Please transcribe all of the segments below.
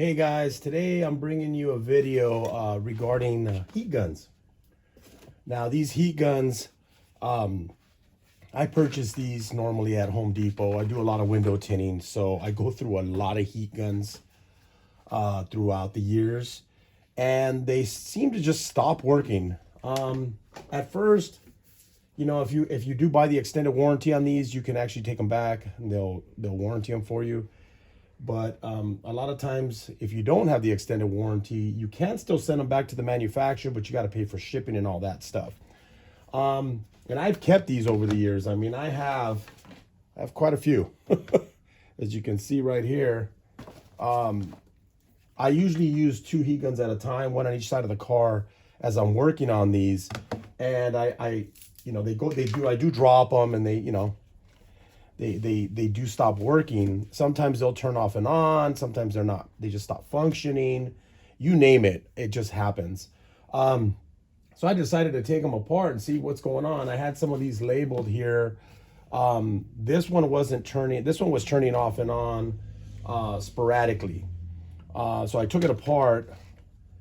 Hey guys, today I'm bringing you a video regarding heat guns. Now these heat guns, I purchase these normally at Home Depot. I do a lot of window tinting, so I go through a lot of heat guns throughout the years, and they seem to just stop working. At first, if you do buy the extended warranty on these, you can actually take them back and they'll warranty them for you. But a lot of times, if you don't have the extended warranty, you can still send them back to the manufacturer, but you got to pay for shipping and all that stuff. And I've kept these over the years. I mean, I have quite a few, as you can see right here. I usually use 2 heat guns at a time, one on each side of the car, as I'm working on these. And I do drop them, and they do stop working. Sometimes they'll turn off and on. Sometimes they're not. They just stop functioning. You name it, it just happens. So I decided to take them apart and see what's going on. I had some of these labeled here. This one wasn't turning. This one was turning off and on sporadically. So I took it apart,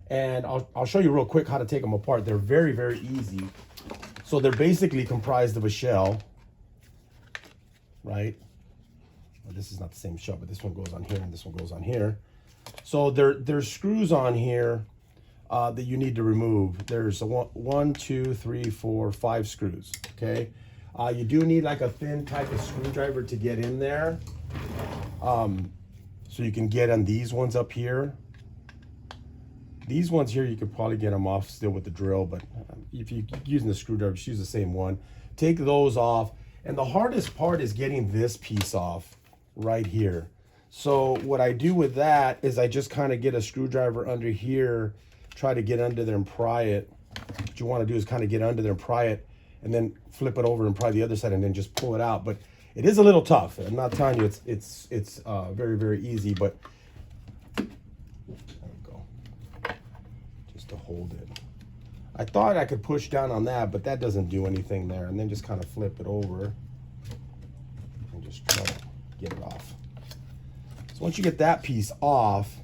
and I'll show you real quick how to take them apart. They're very, very easy. So they're basically comprised of a shell. Right? Well, this is not the same shell, but this one goes on here and this one goes on here. So there's screws on here that you need to remove. There's one, two, three, four, 5 screws. Okay. You do need like a thin type of screwdriver to get in there. So you can get on these ones up here. These ones here, you could probably get them off still with the drill, but if you're using the screwdriver, just use the same one. Take those off. And the hardest part is getting this piece off right here. So what I do with that is I just kind of get a screwdriver under here, try to get under there and pry it. What you want to do is kind of get under there and pry it, and then flip it over and pry the other side, and then just pull it out. But it is a little tough. I'm not telling you it's very, very easy, but there we go. Just to hold it. I thought I could push down on that, but that doesn't do anything there. And then just kind of flip it over and just try to get it off. So once you get that piece off,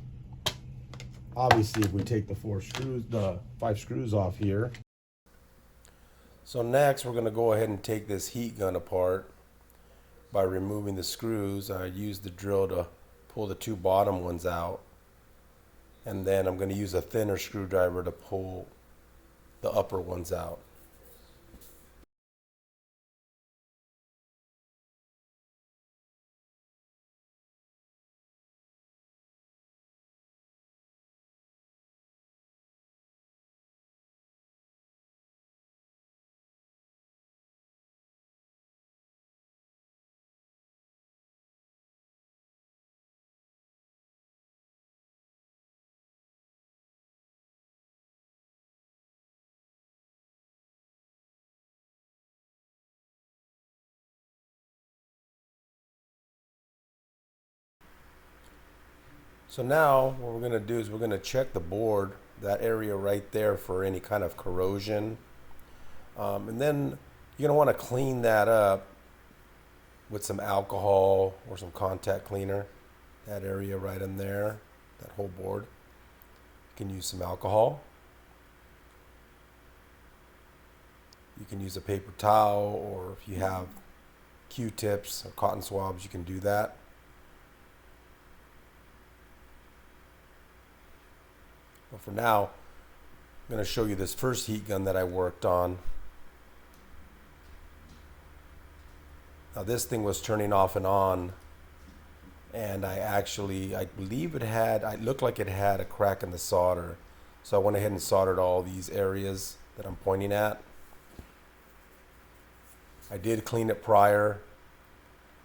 obviously if we take the 5 screws off here. So next we're going to go ahead and take this heat gun apart by removing the screws. I use the drill to pull the 2 bottom ones out. And then I'm going to use a thinner screwdriver to pull the upper ones out. So now what we're going to do is we're going to check the board, that area right there, for any kind of corrosion. And then you're going to want to clean that up with some alcohol or some contact cleaner. That area right in there, that whole board. You can use some alcohol. You can use a paper towel, or if you have Q-tips or cotton swabs, you can do that. But for now, I'm going to show you this first heat gun that I worked on. Now this thing was turning off and on, and I believe it looked like it had a crack in the solder. So I went ahead and soldered all these areas that I'm pointing at. I did clean it prior,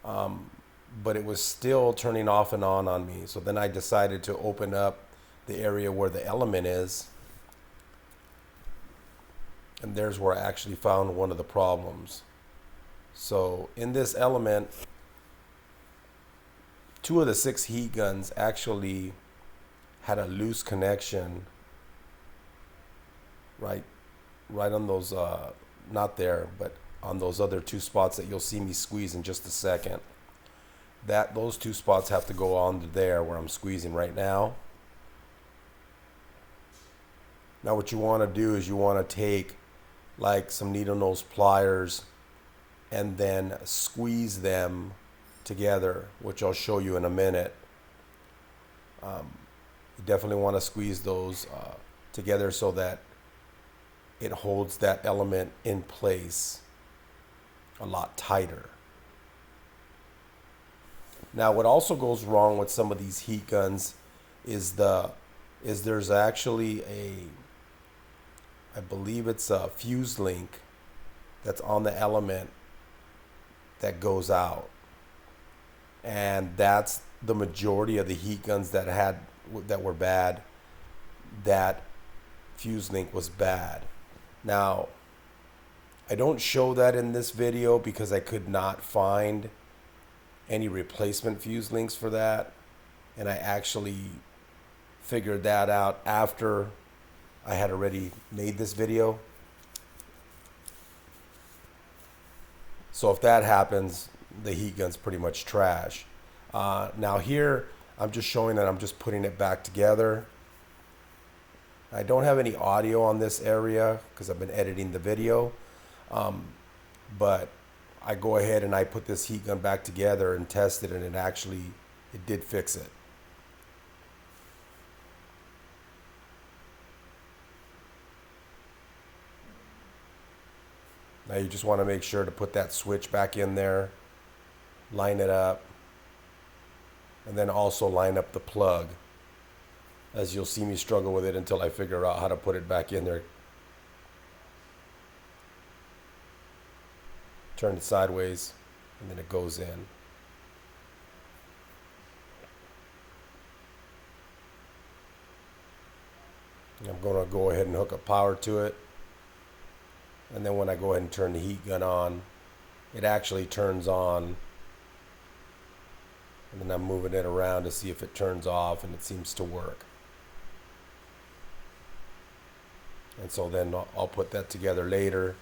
but it was still turning off and on me. So then I decided to open up the area where the element is, and there's where I actually found one of the problems. So in this element, 2 of the 6 heat guns actually had a loose connection right on those not there, but on those other 2 spots that you'll see me squeeze in just a second. Those 2 spots have to go on to there where I'm squeezing right now. Now what you want to do is you want to take like some needle nose pliers and then squeeze them together, which I'll show you in a minute. You definitely want to squeeze those together so that it holds that element in place a lot tighter. Now what also goes wrong with some of these heat guns is there's actually I believe it's a fuse link that's on the element that goes out, and that's the majority of the heat guns that were bad. That fuse link was bad. Now I don't show that in this video because I could not find any replacement fuse links for that, and I actually figured that out after I had already made this video. So if that happens, the heat gun's pretty much trash. Now here, I'm just showing that I'm just putting it back together. I don't have any audio on this area because I've been editing the video. But I go ahead and I put this heat gun back together and test it, and it did fix it. Now you just want to make sure to put that switch back in there, line it up, and then also line up the plug, as you'll see me struggle with it until I figure out how to put it back in there. Turn it sideways, and then it goes in. I'm going to go ahead and hook up power to it. And then when I go ahead and turn the heat gun on, it actually turns on. And then I'm moving it around to see if it turns off, and it seems to work. And so then I'll put that together later.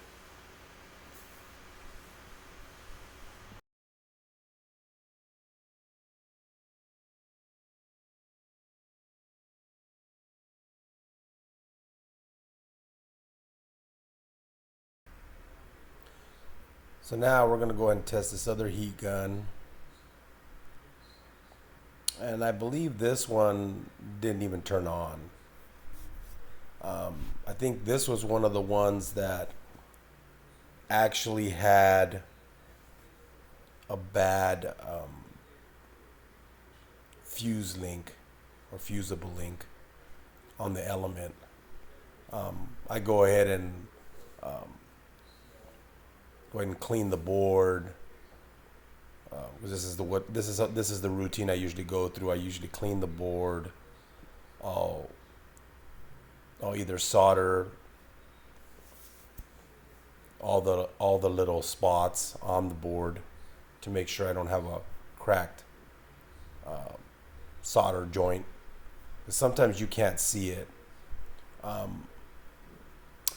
So now we're going to go ahead and test this other heat gun. And I believe this one didn't even turn on. I think this was one of the ones that actually had a bad fuse link or fusible link on the element. I go ahead and clean the board. This is the routine I usually go through. I usually clean the board. I'll either solder all the little spots on the board to make sure I don't have a cracked solder joint. Because sometimes you can't see it.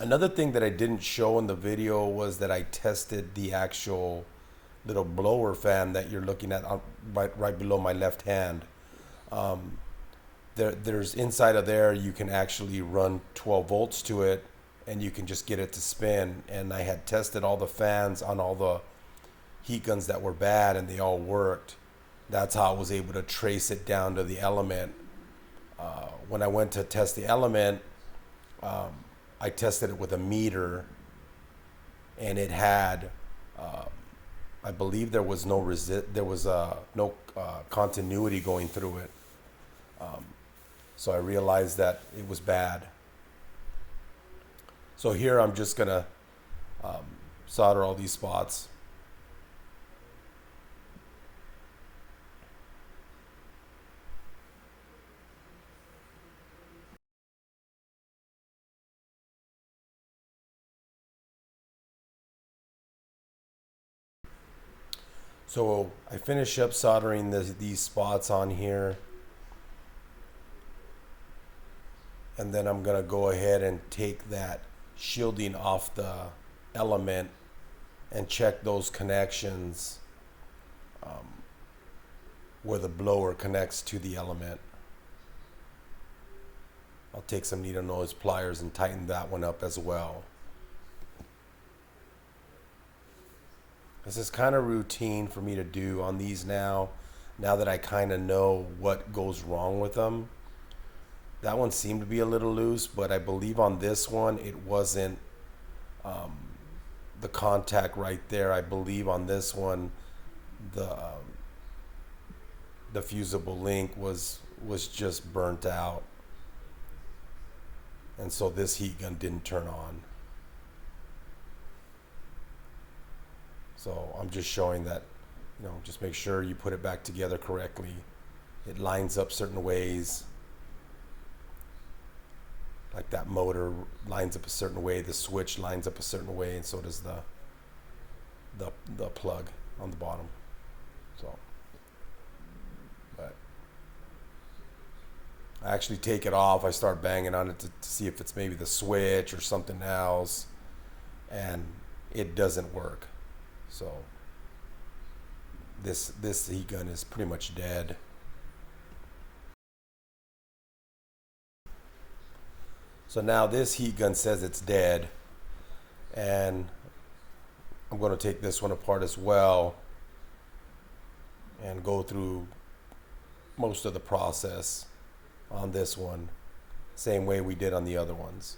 Another thing that I didn't show in the video was that I tested the actual little blower fan that you're looking at right below my left hand. There's inside of there, you can actually run 12 volts to it, and you can just get it to spin. And I had tested all the fans on all the heat guns that were bad, and they all worked. That's how I was able to trace it down to the element. When I went to test the element, I tested it with a meter, and it had, I believe there was no continuity going through it. So I realized that it was bad. So here I'm just gonna solder all these spots. So I finish up soldering these spots on here, and then I'm gonna go ahead and take that shielding off the element and check those connections where the blower connects to the element. I'll take some needle nose pliers and tighten that one up as well. This is kind of routine for me to do on these now that I kind of know what goes wrong with them. That one seemed to be a little loose, but I believe on this one it wasn't the contact right there. I believe on this one the fusible link was just burnt out, and so this heat gun didn't turn on. So I'm just showing that, you know, just make sure you put it back together correctly. It lines up certain ways. Like that motor lines up a certain way, the switch lines up a certain way, and so does the plug on the bottom. So, but I actually take it off. I start banging on it to see if it's maybe the switch or something else, and it doesn't work. So this heat gun is pretty much dead. So now this heat gun says it's dead, and I'm going to take this one apart as well and go through most of the process on this one, same way we did on the other ones.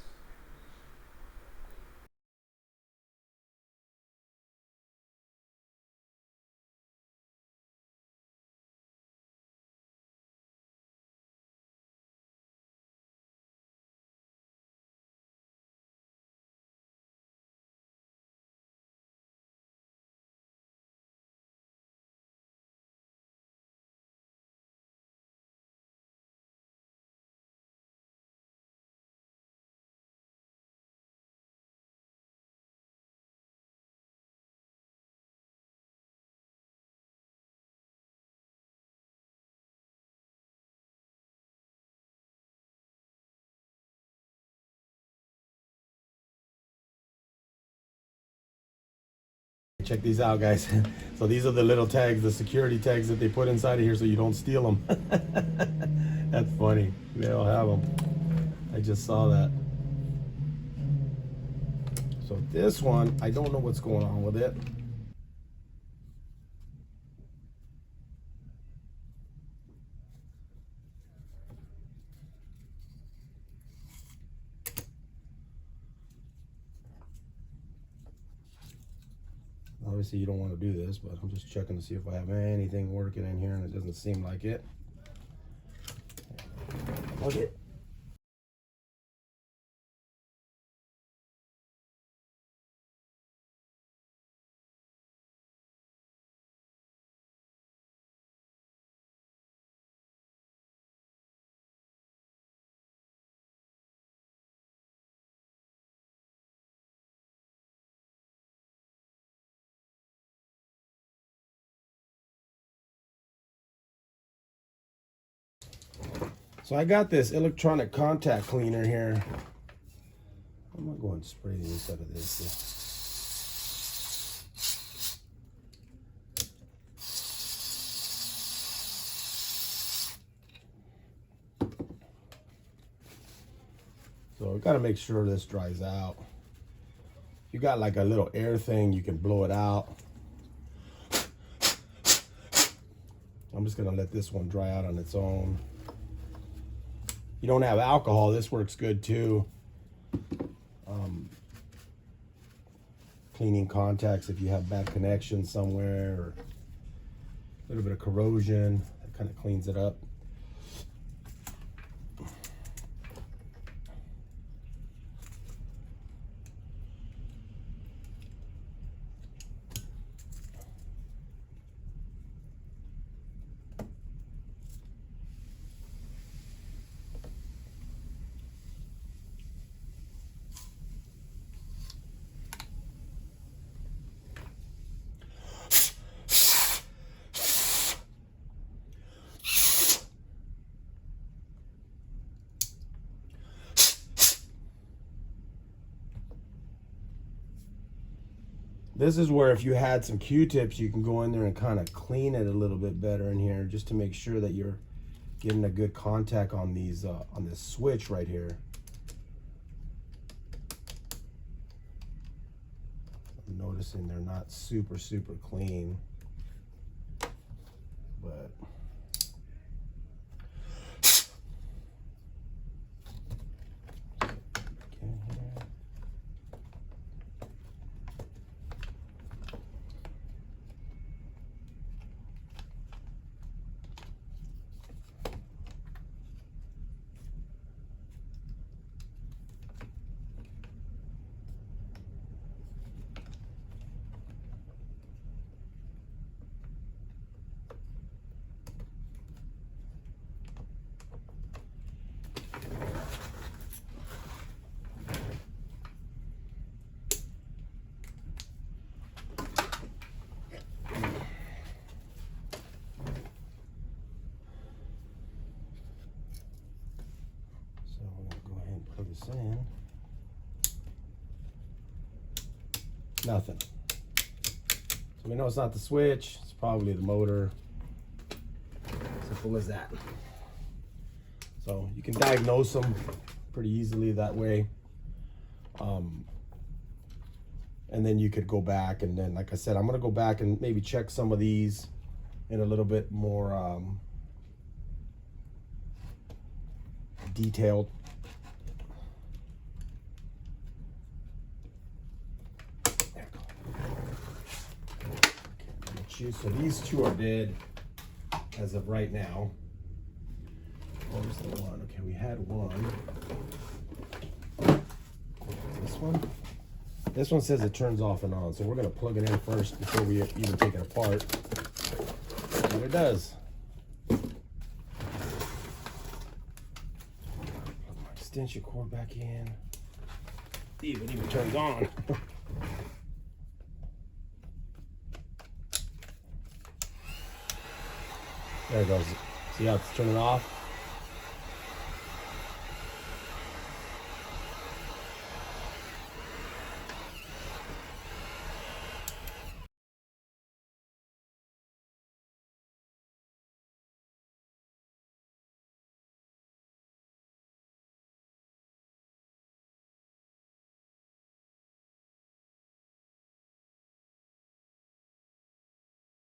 Check these out, guys. So these are the little tags, the security tags that they put inside of here so you don't steal them. That's funny. They all have them. I just saw that. So this one, I don't know what's going on with it. Obviously you don't want to do this, but I'm just checking to see if I have anything working in here, and it doesn't seem like it. Plug it. So I got this electronic contact cleaner here. I'm not going to spray the inside of this. So we got to make sure this dries out. If you got like a little air thing, you can blow it out. I'm just going to let this one dry out on its own. You don't have alcohol, this works good too. Cleaning contacts if you have bad connections somewhere, or a little bit of corrosion, that kind of cleans it up. This is where if you had some Q-tips, you can go in there and kind of clean it a little bit better in here, just to make sure that your getting a good contact on these on this switch right here. I'm noticing they're not super clean, but plug this in. Nothing. So we know it's not the switch, it's probably the motor. Simple as that. So you can diagnose them pretty easily that way. And then you could go back, and then, like I said, I'm gonna go back and maybe check some of these in a little bit more detailed. So these two are dead as of right now. Where's the one? Okay, we had one. This one? This one says it turns off and on, so we're gonna plug it in first before we even take it apart. And it does. Plug my extension cord back in. See if it even turns on. There it goes. See how it's turning off?